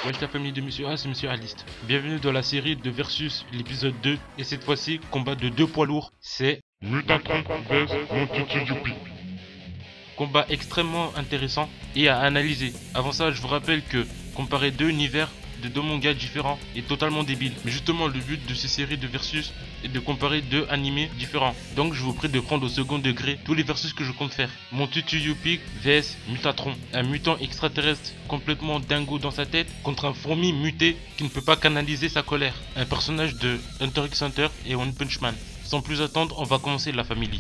Wesh la famille de Monsieur A, c'est Monsieur Aliste. Bienvenue dans la série de Versus, l'épisode 2. Et cette fois-ci, combat de deux poids lourds, c'est Mutatron vs Montutu Youpi. combat extrêmement intéressant et à analyser. Avant ça, je vous rappelle que comparer deux univers de deux mangas différents est totalement débile. Mais justement, le but de ces séries de Versus est de comparer deux animés différents. Donc je vous prie de prendre au second degré tous les Versus que je compte faire. Montutu Youpi vs Mutatron, un mutant extraterrestre complètement dingo dans sa tête contre un fourmi muté qui ne peut pas canaliser sa colère. Un personnage de Hunter x Hunter et One Punch Man. Sans plus attendre, on va commencer la famille.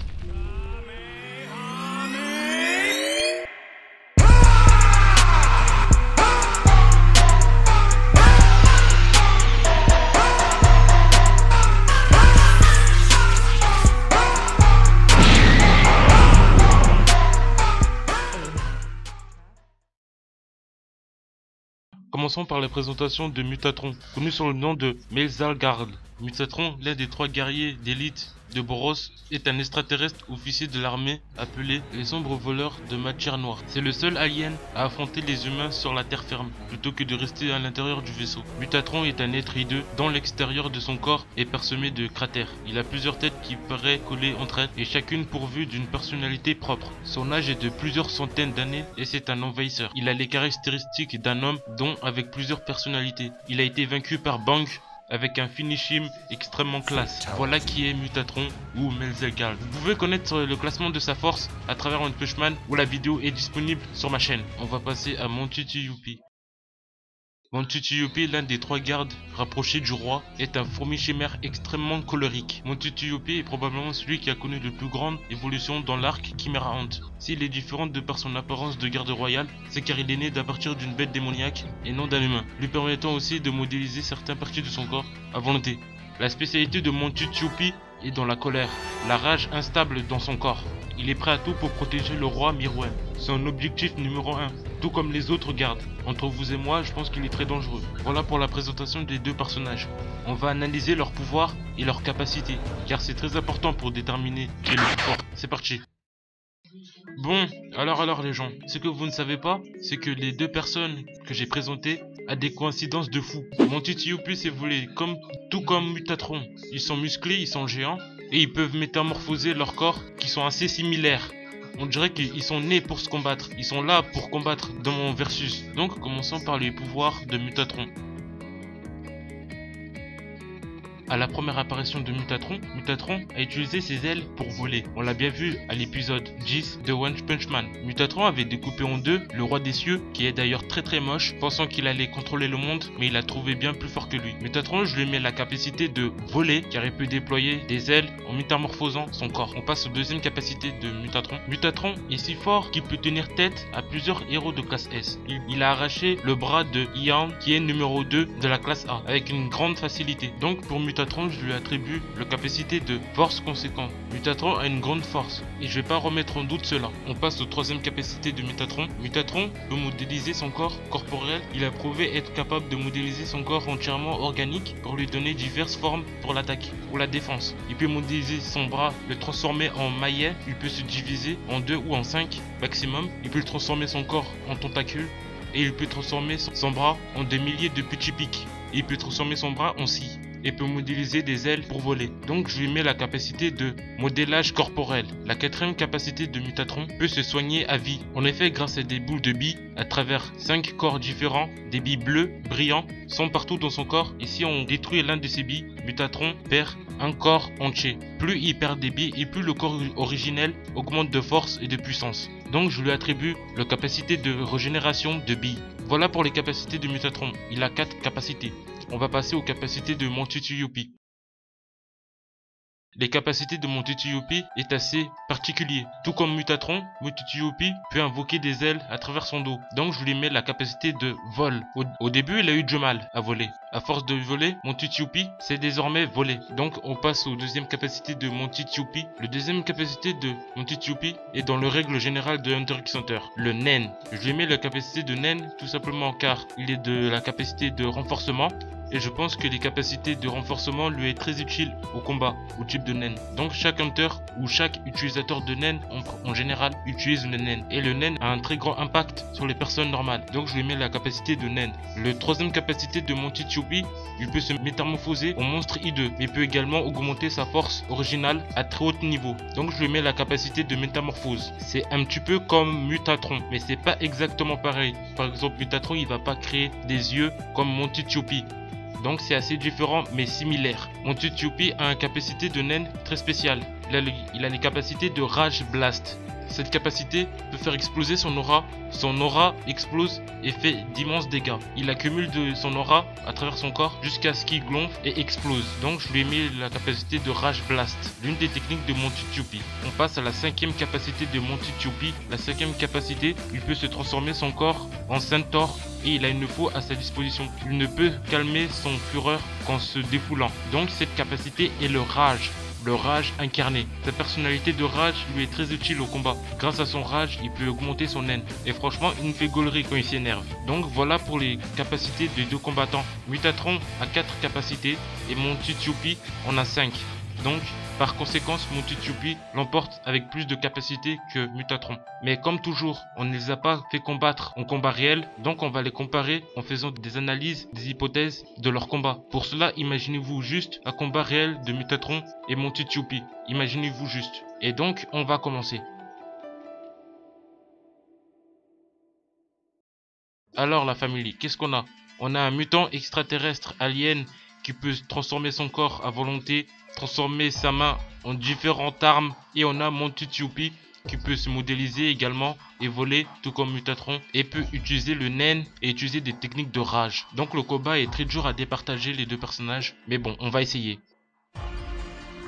Commençons par la présentation de Mutatron, connu sous le nom de Melzargard. Mutatron, l'un des trois guerriers d'élite de Boros, est un extraterrestre officier de l'armée appelé les sombres voleurs de matière noire. C'est le seul alien à affronter les humains sur la terre ferme, plutôt que de rester à l'intérieur du vaisseau. Mutatron est un être hideux dont l'extérieur de son corps est parsemé de cratères. Il a plusieurs têtes qui paraissent collées entre elles et chacune pourvue d'une personnalité propre. Son âge est de plusieurs centaines d'années et c'est un envahisseur. Il a les caractéristiques d'un homme dont avec plusieurs personnalités. Il a été vaincu par Bang avec un finishing extrêmement classe. Voilà qui est Mutatron ou Melzargard. Vous pouvez connaître le classement de sa force à travers One Punch Man où la vidéo est disponible sur ma chaîne. On va passer à Montutu Youpi. Montutu Youpi, l'un des trois gardes rapprochés du roi, est un fourmi chimère extrêmement colérique. Montutu Youpi est probablement celui qui a connu de plus grande évolution dans l'arc Chimera Ant. S'il est différent de par son apparence de garde royale, c'est car il est né d'à partir d'une bête démoniaque et non d'un humain, lui permettant aussi de modéliser certaines parties de son corps à volonté. La spécialité de Montutu Youpi est dans la colère, la rage instable dans son corps. Il est prêt à tout pour protéger le roi Meruem. Son objectif numéro 1, tout comme les autres gardes. Entre vous et moi, je pense qu'il est très dangereux. Voilà pour la présentation des deux personnages. On va analyser leurs pouvoirs et leurs capacités, car c'est très important pour déterminer qui est le plus fort. C'est parti. Bon, alors les gens, ce que vous ne savez pas, c'est que les deux personnes que j'ai présentées a des coïncidences de fou. Montutu Youpi s'est volé tout comme Mutatron. Ils sont musclés, ils sont géants et ils peuvent métamorphoser leurs corps qui sont assez similaires. On dirait qu'ils sont nés pour se combattre. Ils sont là pour combattre dans mon versus. Donc commençons par les pouvoirs de Mutatron. À la première apparition de Mutatron, Mutatron a utilisé ses ailes pour voler. On l'a bien vu à l'épisode 10 de One Punch Man. Mutatron avait découpé en deux le roi des cieux, qui est d'ailleurs très moche, pensant qu'il allait contrôler le monde, mais il a trouvé bien plus fort que lui. Mutatron, je lui mets la capacité de voler, car il peut déployer des ailes en métamorphosant son corps. On passe aux deuxième capacité de Mutatron. Mutatron est si fort qu'il peut tenir tête à plusieurs héros de classe S. Il a arraché le bras de Ian, qui est numéro 2 de la classe A, avec une grande facilité. Donc pour Mutatron, je lui attribue la capacité de force conséquente. Mutatron a une grande force et je vais pas remettre en doute cela. On passe aux troisième capacité de Mutatron. Mutatron peut modéliser son corps corporel. Il a prouvé être capable de modéliser son corps entièrement organique pour lui donner diverses formes pour l'attaque ou la défense. Il peut modéliser son bras, le transformer en maillet. Il peut se diviser en 2 ou en 5 maximum. Il peut transformer son corps en tentacule et il peut transformer son bras en des milliers de petits pics. Il peut transformer son bras en scie et peut modéliser des ailes pour voler. Donc je lui mets la capacité de modélage corporel. La quatrième capacité de Mutatron peut se soigner à vie. En effet, grâce à des boules de billes à travers 5 corps différents, des billes bleues brillants sont partout dans son corps et si on détruit l'un de ces billes, Mutatron perd un corps entier. Plus il perd des billes et plus le corps originel augmente de force et de puissance. Donc je lui attribue la capacité de régénération de billes. Voilà pour les capacités de Mutatron. Il a 4 capacités. On va passer aux capacités de Montutu Youpi. Les capacités de Montutu Youpi est assez particulier. Tout comme Mutatron, Montutu Youpi peut invoquer des ailes à travers son dos. Donc je lui mets la capacité de vol. Au début, il a eu du mal à voler. À force de voler, Montutu Youpi c'est désormais voler. Donc on passe aux deuxième capacité de Montutu Youpi. Le deuxième capacité de Montutu Youpi est dans le règle générale de Hunter x Hunter, le Nen. Je lui mets la capacité de Nen tout simplement car il est de la capacité de renforcement. et je pense que les capacités de renforcement lui est très utiles au combat, au type de naine. Donc chaque hunter ou chaque utilisateur de naine en général utilise le naine, et le naine a un très grand impact sur les personnes normales. Donc je lui mets la capacité de naine. Le troisième capacité de Monty Choupie, il peut se métamorphoser en monstre hideux, mais il peut également augmenter sa force originale à très haut niveau. Donc je lui mets la capacité de métamorphose. C'est un petit peu comme Mutatron, mais c'est pas exactement pareil. Par exemple, Mutatron, il va pas créer des yeux comme Monty Choupie. Donc c'est assez différent mais similaire. Monty Choupie a une capacité de naine très spéciale. Il a les capacités de Rage Blast. Cette capacité peut faire exploser son aura. Son aura explose et fait d'immenses dégâts. Il accumule de son aura à travers son corps jusqu'à ce qu'il gonfle et explose. Donc je lui ai mis la capacité de Rage Blast, l'une des techniques de Monty Choupie. On passe à la cinquième capacité de Monty Choupie. La cinquième capacité, il peut se transformer son corps en centaure et il a une faux à sa disposition. Il ne peut calmer son fureur qu'en se défoulant. Donc cette capacité est le Rage. Le rage incarné. Sa personnalité de rage lui est très utile au combat. Grâce à son rage, il peut augmenter son haine. Et franchement, il me fait gaulerie quand il s'énerve. Donc voilà pour les capacités des deux combattants. Mutatron a 4 capacités et Monty Choupie en a 5. Donc, par conséquent, Monty Choupie l'emporte avec plus de capacités que Mutatron. Mais comme toujours, on ne les a pas fait combattre en combat réel, donc on va les comparer en faisant des analyses, des hypothèses de leur combat. Pour cela, imaginez-vous juste un combat réel de Mutatron et Monty Choupie. Imaginez-vous juste. Et donc, on va commencer. Alors la famille, qu'est-ce qu'on a? On a un mutant extraterrestre alien qui peut transformer son corps à volonté, transformer sa main en différentes armes, et on a Monty Choupie qui peut se modéliser également et voler tout comme Mutatron et peut utiliser le naine et utiliser des techniques de rage. Donc le combat est très dur à départager les deux personnages, mais bon, on va essayer.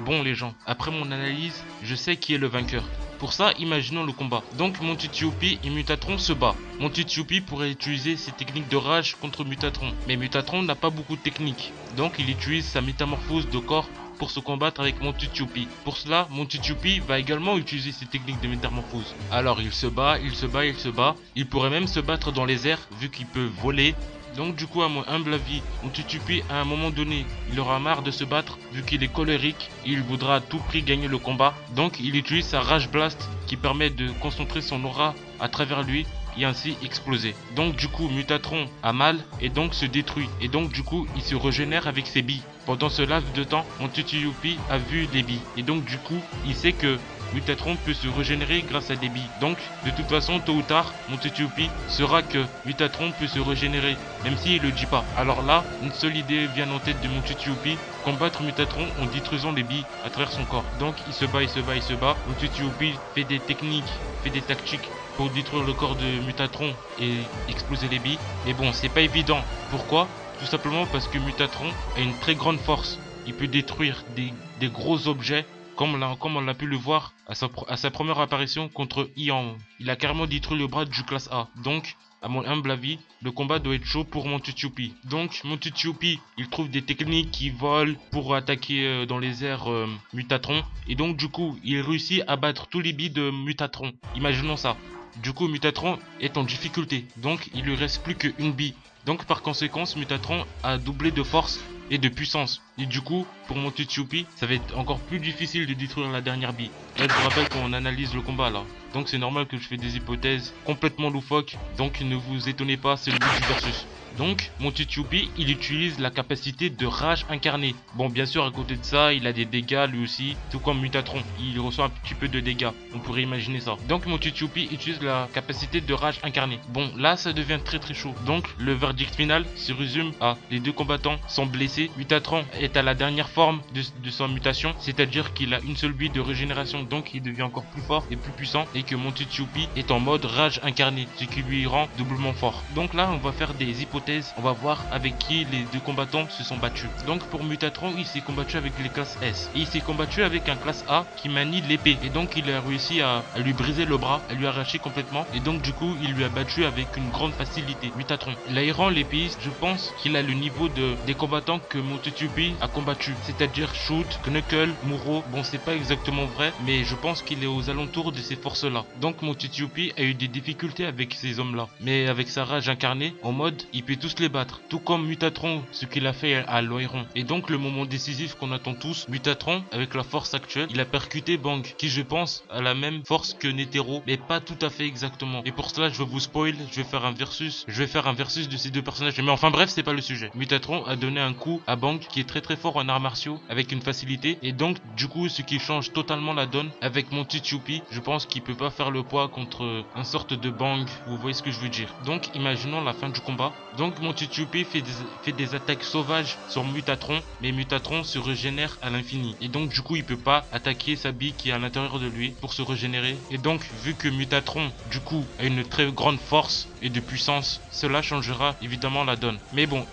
Bon les gens, après mon analyse, je sais qui est le vainqueur. Pour ça, imaginons le combat. Donc Monty Choupie et Mutatron se battent. Monty Choupie pourrait utiliser ses techniques de rage contre Mutatron. Mais Mutatron n'a pas beaucoup de techniques. Donc il utilise sa métamorphose de corps pour se combattre avec Monty Choupie. Pour cela, Monty Choupie va également utiliser ses techniques de métamorphose. Alors il se bat, il se bat, il se bat. Il pourrait même se battre dans les airs vu qu'il peut voler. Donc du coup, à mon humble avis, Monty Choupie à un moment donné, il aura marre de se battre vu qu'il est colérique et il voudra à tout prix gagner le combat. Donc il utilise sa Rage Blast qui permet de concentrer son aura à travers lui et ainsi exploser. Donc du coup, Mutatron a mal et donc se détruit. Et donc du coup, il se régénère avec ses billes. Pendant ce laps de temps, Monty Choupie a vu les billes. Et donc du coup, il sait que Mutatron peut se régénérer grâce à des billes. Donc, de toute façon, tôt ou tard, Monty Choupie saura que Mutatron peut se régénérer, même s'il le dit pas. Alors là, une seule idée vient en tête de Monty Choupie, combattre Mutatron en détruisant les billes à travers son corps. Donc, il se bat, il se bat, il se bat. Monty Choupie fait des techniques, fait des tactiques pour détruire le corps de Mutatron et exploser les billes. Mais bon, c'est pas évident. Pourquoi? Tout simplement parce que Mutatron a une très grande force. Il peut détruire des gros objets. Comme on l'a pu le voir à sa première apparition contre Ian. Il a carrément détruit le bras du classe A. Donc, à mon humble avis, le combat doit être chaud pour Monty Choupie. Donc, Monty Choupie, il trouve des techniques qui volent pour attaquer dans les airs Mutatron. Et donc, du coup, il réussit à battre tous les billes de Mutatron. Imaginons ça. Du coup, Mutatron est en difficulté. Donc, il lui reste plus qu'une bille. Donc, par conséquent, Mutatron a doublé de force et de puissance. Et du coup, pour Monty Choupie, ça va être encore plus difficile de détruire la dernière bille. Là, je vous rappelle qu'on analyse le combat là. Donc c'est normal que je fais des hypothèses complètement loufoques. Donc ne vous étonnez pas, c'est le but du versus. Donc, Monty Choupie, il utilise la capacité de rage incarnée. Bon, bien sûr, à côté de ça, il a des dégâts lui aussi, tout comme Mutatron. Il reçoit un petit peu de dégâts, on pourrait imaginer ça. Donc, Monty Choupie utilise la capacité de rage incarnée. Bon, là, ça devient très très chaud. Donc, le verdict final se résume à les deux combattants sont blessés. Mutatron est à la dernière forme de sa mutation, c'est-à-dire qu'il a une seule bille de régénération, donc il devient encore plus fort et plus puissant. Et que Monty Choupie est en mode rage incarnée, ce qui lui rend doublement fort. Donc là, on va faire des hypothèses. On va voir avec qui les deux combattants se sont battus. Donc pour Mutatron, il s'est combattu avec les classes S. Et il s'est combattu avec un classe A qui manie l'épée. Et donc il a réussi à lui briser le bras, à lui arracher complètement. Et donc du coup, il lui a battu avec une grande facilité. Mutatron. L'aérant, l'épéiste, je pense qu'il a le niveau des combattants que Monty Choupie a combattu. C'est-à-dire Shoot, Knuckle, Muro. Bon, c'est pas exactement vrai, mais je pense qu'il est aux alentours de ces forces-là. Donc Monty Choupie a eu des difficultés avec ces hommes-là. Mais avec sa rage incarnée, en mode, il peut puis tous les battre. Tout comme Mutatron, ce qu'il a fait à Loiron. Et donc le moment décisif qu'on attend tous, Mutatron, avec la force actuelle, il a percuté Bang, qui je pense a la même force que Netero, mais pas tout à fait exactement. Et pour cela, je vais vous spoil, je vais faire un versus de ces deux personnages. Mais enfin bref, c'est pas le sujet. Mutatron a donné un coup à Bang, qui est très fort en arts martiaux, avec une facilité. Et donc, du coup, ce qui change totalement la donne, avec Monty Chupi, je pense qu'il peut pas faire le poids contre un sorte de Bang. Vous voyez ce que je veux dire. Donc, imaginons la fin du combat. Donc, Monty Chupi fait des attaques sauvages sur Mutatron, mais Mutatron se régénère à l'infini. Et donc, du coup, il peut pas attaquer sa bille qui est à l'intérieur de lui pour se régénérer. Et donc, vu que Mutatron, du coup, a une très grande force et de puissance, cela changera évidemment la donne. Mais bon,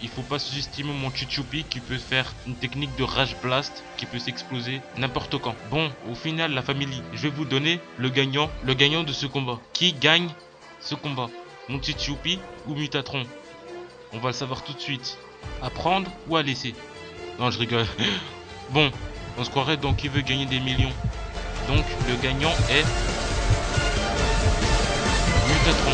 il faut pas sous-estimer mon Chichupi qui peut faire une technique de Rage Blast qui peut s'exploser n'importe quand. Bon, au final, la famille, je vais vous donner le gagnant de ce combat. Qui gagne ce combat? Mon Chichupi ou Mutatron? On va le savoir tout de suite. À prendre ou à laisser? Non, je rigole. Bon, on se croirait donc qui veut gagner des millions. Donc, le gagnant est Mutatron.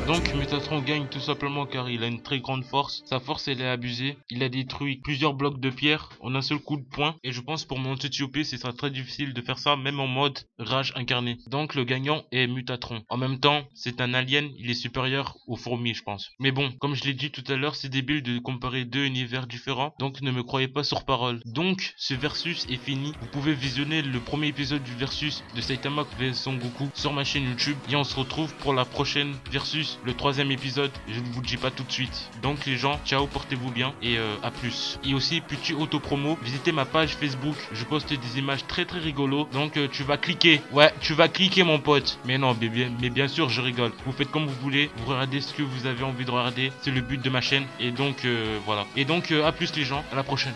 Donc Mutatron gagne tout simplement car il a une très grande force. Sa force elle est abusée. Il a détruit plusieurs blocs de pierre en un seul coup de poing. Et je pense pour mon Chichupi ce sera très difficile de faire ça même en mode rage incarné. Donc le gagnant est Mutatron. En même temps c'est un alien, il est supérieur aux fourmis je pense. Mais bon, comme je l'ai dit tout à l'heure, c'est débile de comparer deux univers différents. Donc ne me croyez pas sur parole. Donc ce versus est fini. Vous pouvez visionner le premier épisode du versus de Saitama vs Son Goku sur ma chaîne YouTube. Et on se retrouve pour la prochaine versus, le troisième épisode. Je ne vous le dis pas tout de suite. Donc les gens, ciao, portez-vous bien et à plus. Et aussi petit auto promo, visitez ma page Facebook, je poste des images très rigolos. Donc tu vas cliquer, ouais tu vas cliquer mon pote. Mais non, mais bien sûr je rigole. Vous faites comme vous voulez, vous regardez ce que vous avez envie de regarder, c'est le but de ma chaîne. Et donc voilà. Et donc à plus les gens, à la prochaine.